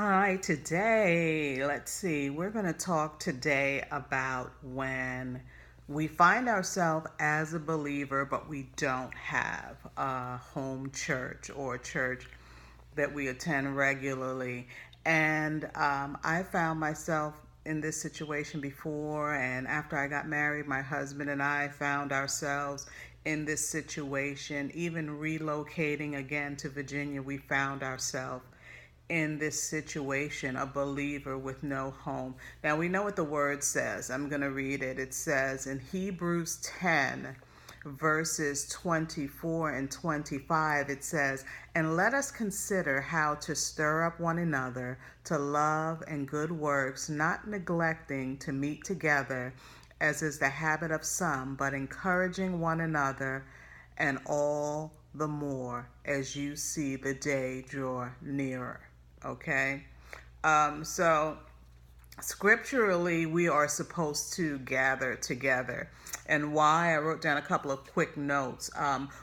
Hi, today, let's see, we're going to talk today about when we find ourselves as a believer, but we don't have a home church or a church that we attend regularly. And I found myself in this situation before, and after I got married, my husband and I found ourselves in this situation. Even relocating again to Virginia, we found ourselves in this situation, a believer with no home. Now we know what the word says. I'm going to read it. It says in Hebrews 10, verses 24 and 25, it says, "And let us consider how to stir up one another to love and good works, not neglecting to meet together, as is the habit of some, but encouraging one another, and all the more as you see the day draw nearer." Okay? So scripturally, we are supposed to gather together. And why? I wrote down a couple of quick notes.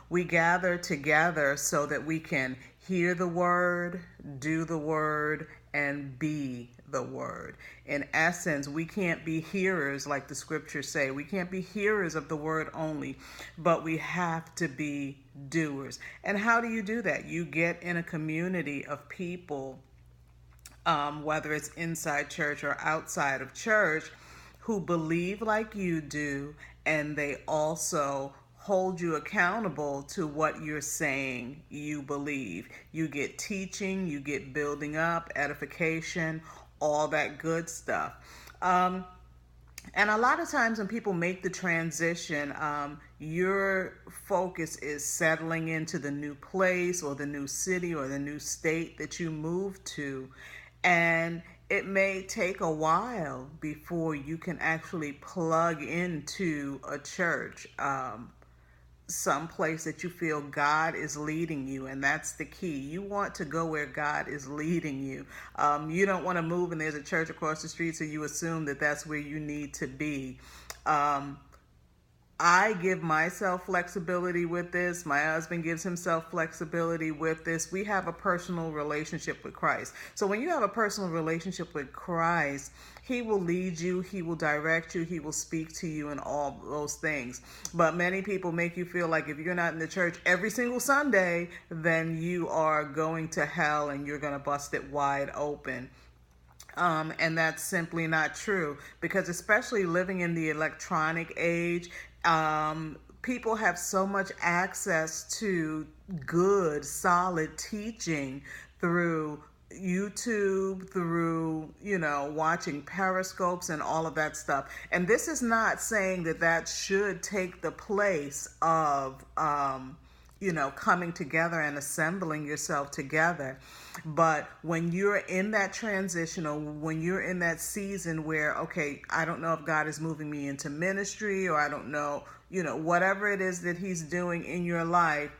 We gather together so that we can hear the word, do the word, and be the word. In essence, we can't be hearers like the scriptures say. We can't be hearers of the word only, but we have to be doers. And how do you do that? You get in a community of people, whether it's inside church or outside of church, who believe like you do, and they also hold you accountable to what you're saying you believe. You get teaching, you get building up, edification, all that good stuff. And a lot of times when people make the transition, your focus is settling into the new place or the new city or the new state that you move to. And it may take a while before you can actually plug into a church, some place that you feel God is leading you, and that's the key. You want to go where God is leading you. You don't want to move and there's a church across the street, so you assume that that's where you need to be. I give myself flexibility with this. My husband gives himself flexibility with this. We have a personal relationship with Christ. So when you have a personal relationship with Christ, He will lead you, He will direct you, He will speak to you, and all those things. But many people make you feel like if you're not in the church every single Sunday, then you are going to hell and you're going to bust it wide open. And that's simply not true, because especially living in the electronic age, people have so much access to good, solid teaching through YouTube, through, watching periscopes and all of that stuff. And this is not saying that that should take the place of, coming together and assembling yourself together. But when you're in that transition, or when you're in that season where, okay, I don't know if God is moving me into ministry, or I don't know, whatever it is that He's doing in your life,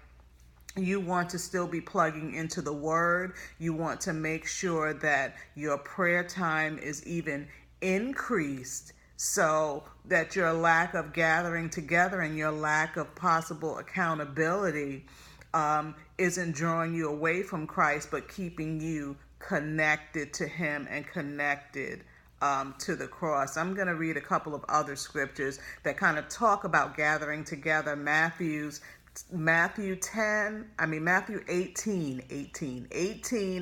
you want to still be plugging into the word. You want to make sure that your prayer time is even increased, so that your lack of gathering together and your lack of possible accountability isn't drawing you away from Christ, but keeping you connected to Him and connected to the cross. I'm going to read a couple of other scriptures that kind of talk about gathering together. Matthew 18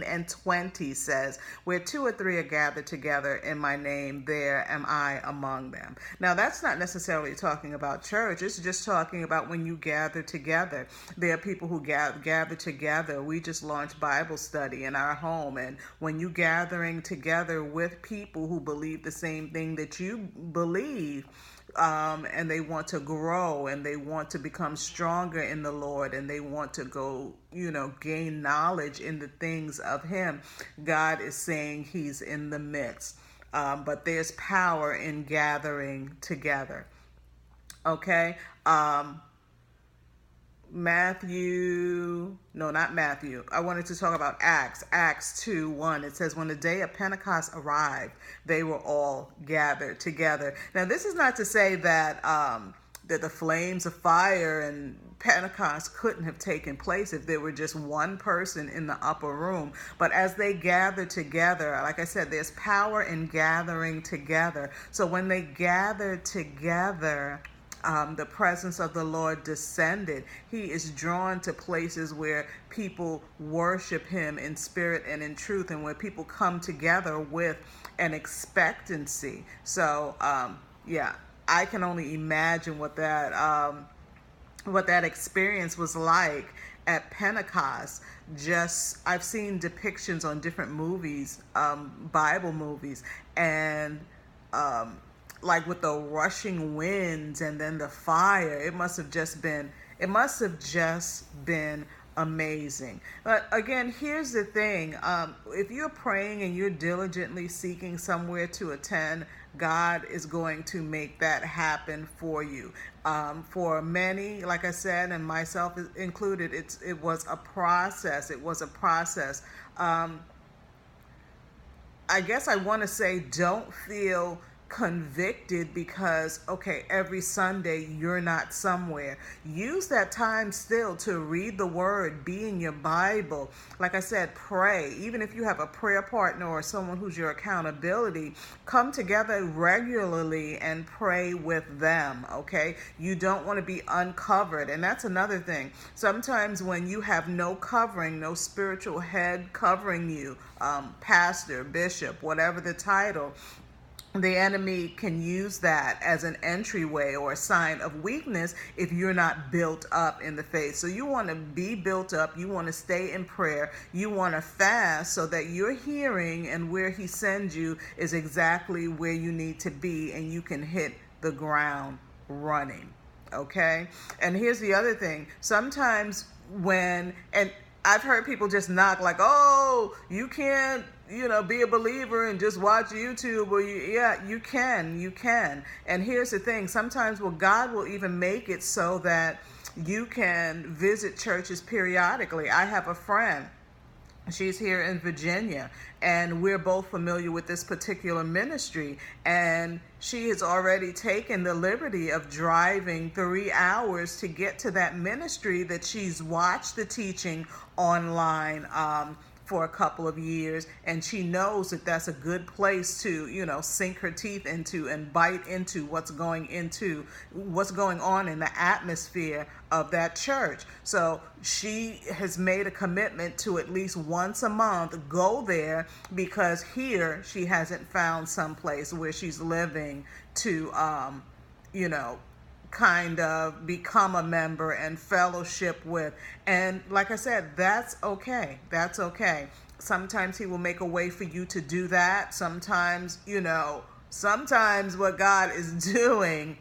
and 20 says, "Where two or three are gathered together in my name, there am I among them." Now, that's not necessarily talking about church. It's just talking about when you gather together. There are people who gather together. We just launched Bible study in our home. And when you gathering together with people who believe the same thing that you believe, and they want to grow, and they want to become stronger in the Lord, and they want to go, gain knowledge in the things of Him, God is saying He's in the midst. But there's power in gathering together. Okay? Not Matthew. I wanted to talk about Acts 2:1. It says, "When the day of Pentecost arrived, they were all gathered together." Now, this is not to say that that the flames of fire and Pentecost couldn't have taken place if there were just one person in the upper room. But as they gathered together, like I said, there's power in gathering together. So when they gathered together, the presence of the Lord descended. He is drawn to places where people worship him in spirit and in truth, and where people come together with an expectancy. So, yeah, I can only imagine what that experience was like at Pentecost. Just, I've seen depictions on different movies, Bible movies, and like with the rushing winds and then the fire, it must have just been amazing. But again, here's the thing. If you're praying and you're diligently seeking somewhere to attend, God is going to make that happen for you. For many, like I said, and myself included, it was a process. I guess I want to say, don't feel convicted because, okay, every Sunday you're not somewhere. Use that time still to read the word, be in your Bible. Like I said, pray. Even if you have a prayer partner or someone who's your accountability, come together regularly and pray with them, okay? You don't want to be uncovered. And that's another thing. Sometimes when you have no covering, no spiritual head covering you, pastor, bishop, whatever the title, the enemy can use that as an entryway or a sign of weakness if you're not built up in the faith. So you want to be built up. You want to stay in prayer. You want to fast so that you're hearing, and where he sends you is exactly where you need to be, and you can hit the ground running. Okay? And here's the other thing. Sometimes and I've heard people just knock like, oh, you can't, be a believer and just watch YouTube. Or you can. And here's the thing. Sometimes, God will even make it so that you can visit churches periodically. I have a friend. She's here in Virginia, and we're both familiar with this particular ministry, and she has already taken the liberty of driving 3 hours to get to that ministry that she's watched the teaching online for a couple of years, and she knows that that's a good place to, sink her teeth into and bite into what's going on in the atmosphere of that church. So she has made a commitment to at least once a month go there, because here she hasn't found some place where she's living to, kind of become a member and fellowship with. And like I said, that's okay. Sometimes he will make a way for you to do that. Sometimes what God is doing,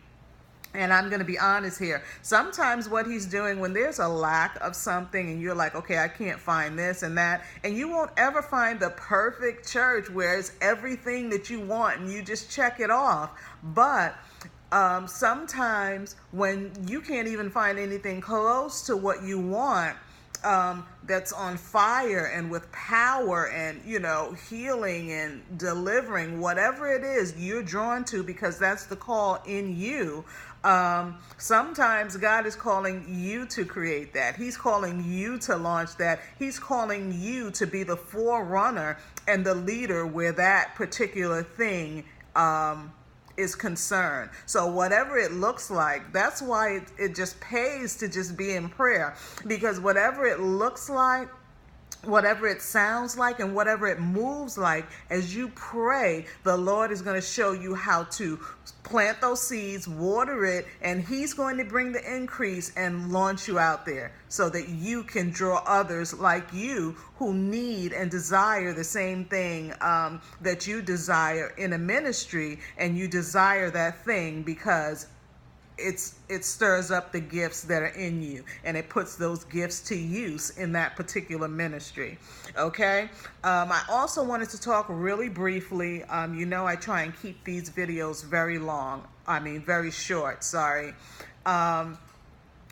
and I'm going to be honest here, sometimes what he's doing when there's a lack of something and you're like, okay, I can't find this and that, and you won't ever find the perfect church where it's everything that you want and you just check it off. But sometimes when you can't even find anything close to what you want, that's on fire and with power and, healing and delivering, whatever it is you're drawn to, because that's the call in you. Sometimes God is calling you to create that. He's calling you to launch that. He's calling you to be the forerunner and the leader where that particular thing, is concerned. So whatever it looks like, that's why it just pays to just be in prayer, because whatever it looks like, whatever it sounds like, and whatever it moves like, as you pray, the Lord is going to show you how to plant those seeds, water it, and he's going to bring the increase and launch you out there so that you can draw others like you who need and desire the same thing that you desire in a ministry, and you desire that thing because it stirs up the gifts that are in you, and it puts those gifts to use in that particular ministry. Okay. I also wanted to talk really briefly. I try and keep these videos very short. Sorry. I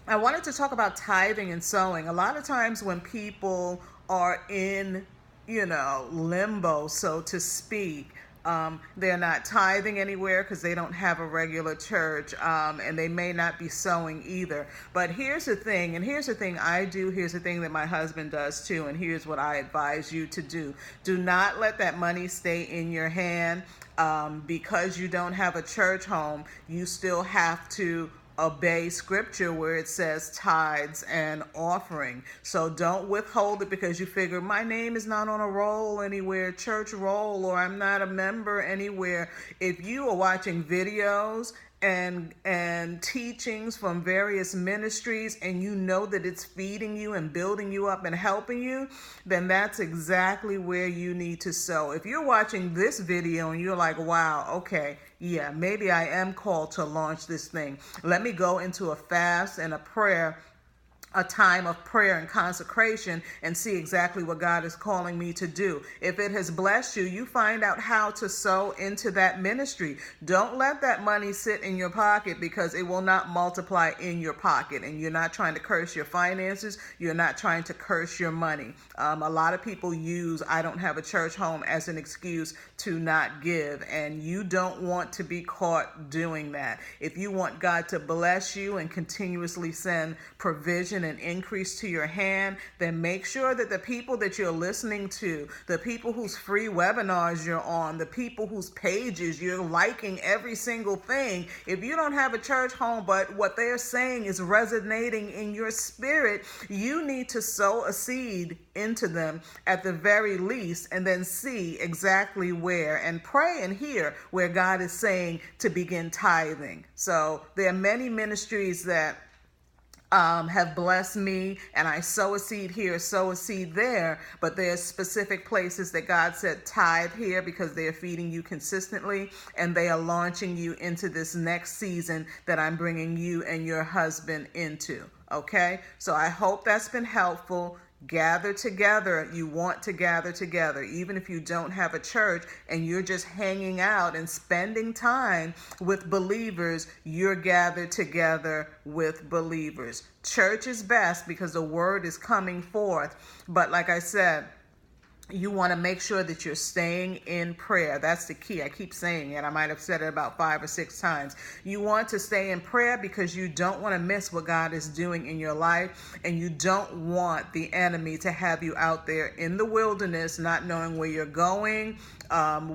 wanted to talk about tithing and sowing. A lot of times when people are in, limbo, so to speak, they're not tithing anywhere because they don't have a regular church, and they may not be sowing either. But here's the thing, and here's the thing I do, here's the thing that my husband does too, and here's what I advise you to do. Do not let that money stay in your hand. Because you don't have a church home, you still have to obey scripture where it says tithes and offering. So don't withhold it because you figure my name is not on a roll anywhere, church roll, or I'm not a member anywhere. If you are watching videos and teachings from various ministries and you know that it's feeding you and building you up and helping you, then that's exactly where you need to sow. If you're watching this video and you're like, wow, okay, yeah, maybe I am called to launch this thing. Let me go into a fast and a prayer, a time of prayer and consecration, and see exactly what God is calling me to do. If it has blessed you, you find out how to sow into that ministry. Don't let that money sit in your pocket because it will not multiply in your pocket. And you're not trying to curse your finances. You're not trying to curse your money. A lot of people use I don't have a church home as an excuse to not give, and you don't want to be caught doing that. If you want God to bless you and continuously send provision and increase to your hand, then make sure that the people that you're listening to, the people whose free webinars you're on, the people whose pages you're liking every single thing, if you don't have a church home but what they're saying is resonating in your spirit, you need to sow a seed into them at the very least, and then see exactly where, and pray and hear where God is saying to begin tithing. So there are many ministries that have blessed me, and I sow a seed here, sow a seed there, but there's specific places that God said tithe here because they are feeding you consistently, and they are launching you into this next season that I'm bringing you and your husband into. Okay, so I hope that's been helpful. Gather together. You want to gather together. Even if you don't have a church and you're just hanging out and spending time with believers, you're gathered together with believers. Church is best because the word is coming forth. But like I said, you want to make sure that you're staying in prayer. That's the key. I keep saying it. I might have said it about 5 or 6 times. You want to stay in prayer because you don't want to miss what God is doing in your life, and you don't want the enemy to have you out there in the wilderness, not knowing where you're going,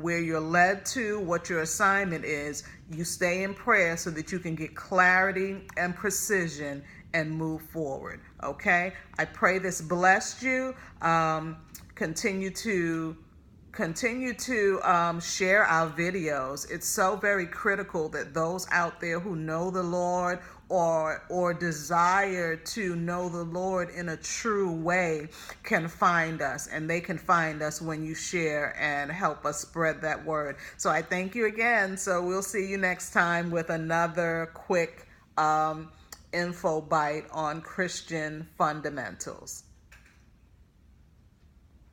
where you're led to, what your assignment is. You stay in prayer so that you can get clarity and precision and move forward. Okay? I pray this blessed you. Continue to share our videos. It's so very critical that those out there who know the Lord or desire to know the Lord in a true way can find us, and they can find us when you share and help us spread that word. So I thank you again. So we'll see you next time with another quick info bite on Christian fundamentals.